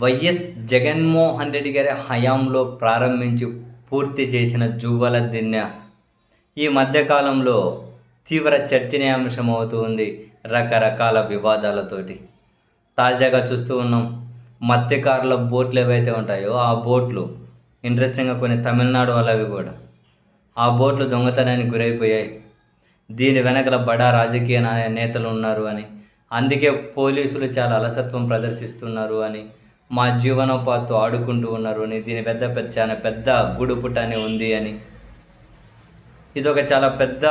YS Jaganmohan Reddy గారి హయాంలో ప్రారంభించి పూర్తి చేసిన జువ్వల దిన్నె ఈ మధ్యకాలంలో తీవ్ర చర్చనీయాంశం అవుతూ ఉంది రకరకాల వివాదాలతోటి. తాజాగా చూస్తూ ఉన్నాం, మత్స్యకారుల బోట్లు ఏవైతే ఉంటాయో ఆ బోట్లు ఇంట్రెస్టింగ్గా కొన్ని తమిళనాడు వాళ్ళవి కూడా ఆ బోట్లు దొంగతనానికి గురైపోయాయి. దీని వెనకల బడా రాజకీయ నేతలు ఉన్నారు అని, అందుకే పోలీసులు చాలా అలసత్వం ప్రదర్శిస్తున్నారు అని, మా జీవనోపాధితో ఆడుకుంటూ ఉన్నారు అని, దీని చాలా పెద్ద గుడుపుటని ఉంది అని, ఇదొక చాలా పెద్ద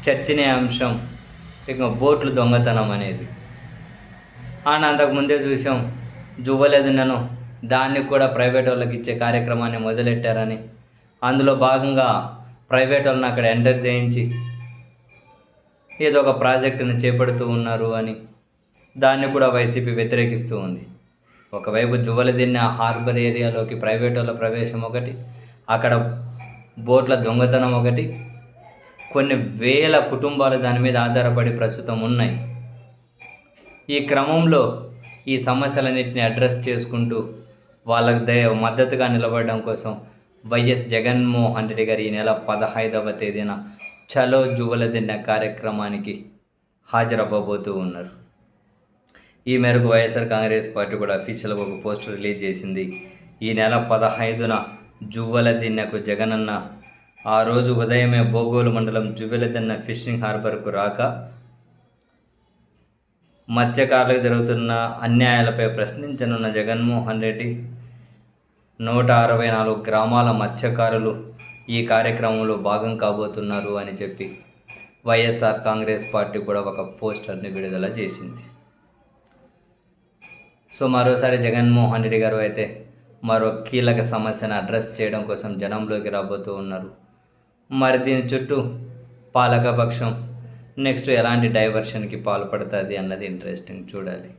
చర్చనీయాంశం. ఇక బోట్లు దొంగతనం అనేది అని అంతకుముందే చూసాం. జువ్వలేదున్నను దాన్ని కూడా ప్రైవేట్ వాళ్ళకి ఇచ్చే కార్యక్రమాన్ని మొదలెట్టారని, అందులో భాగంగా ప్రైవేట్ వాళ్ళని అక్కడ ఎంటర్ చేయించి ఏదో ఒక ప్రాజెక్టును చేపడుతూ ఉన్నారు అని దాన్ని కూడా వైసీపీ వ్యతిరేకిస్తూ ఉంది. ఒకవైపు జువ్వలదిన్నె హార్బర్ ఏరియాలోకి ప్రైవేట్ వాళ్ళ ప్రవేశం ఒకటి, అక్కడ బోట్ల దొంగతనం ఒకటి, కొన్ని వేల కుటుంబాలు దాని మీద ఆధారపడి ప్రస్తుతం ఉన్నాయి. ఈ క్రమంలో ఈ సమస్యలన్నింటినీ అడ్రస్ చేసుకుంటూ వాళ్ళకి మద్దతుగా నిలబడడం కోసం వైఎస్ జగన్మోహన్ రెడ్డి గారు ఈ నెల 15వ తేదీన చలో జువ్వలదిన్నె కార్యక్రమానికి హాజరవ్వబోతూ ఉన్నారు. ఈ మేరకు వైఎస్ఆర్ కాంగ్రెస్ పార్టీ కూడా అఫీషియల్గా ఒక పోస్టర్ రిలీజ్ చేసింది. ఈ నెల 15న జువ్వలదిన్నెకు జగనన్న ఆ రోజు ఉదయమే బోగోలు మండలం జువ్వలదిన్నె ఫిషింగ్ హార్బర్కు రాక మత్స్యకారులకు జరుగుతున్న అన్యాయాలపై ప్రశ్నించనున్న జగన్మోహన్ రెడ్డి 164 గ్రామాల మత్స్యకారులు ఈ కార్యక్రమంలో భాగం కాబోతున్నారు అని చెప్పి వైఎస్ఆర్ కాంగ్రెస్ పార్టీ కూడా ఒక పోస్టర్ని విడుదల చేసింది. సో మరోసారి జగన్మోహన్ రెడ్డి గారు అయితే మరో కీలక సమస్యను అడ్రస్ చేయడం కోసం జనంలోకి రాబోతూ ఉన్నారు. మరి దీని చుట్టూ పాలకపక్షం నెక్స్ట్ ఎలాంటి డైవర్షన్కి పాల్పడుతుంది అన్నది ఇంట్రెస్టింగ్, చూడాలి.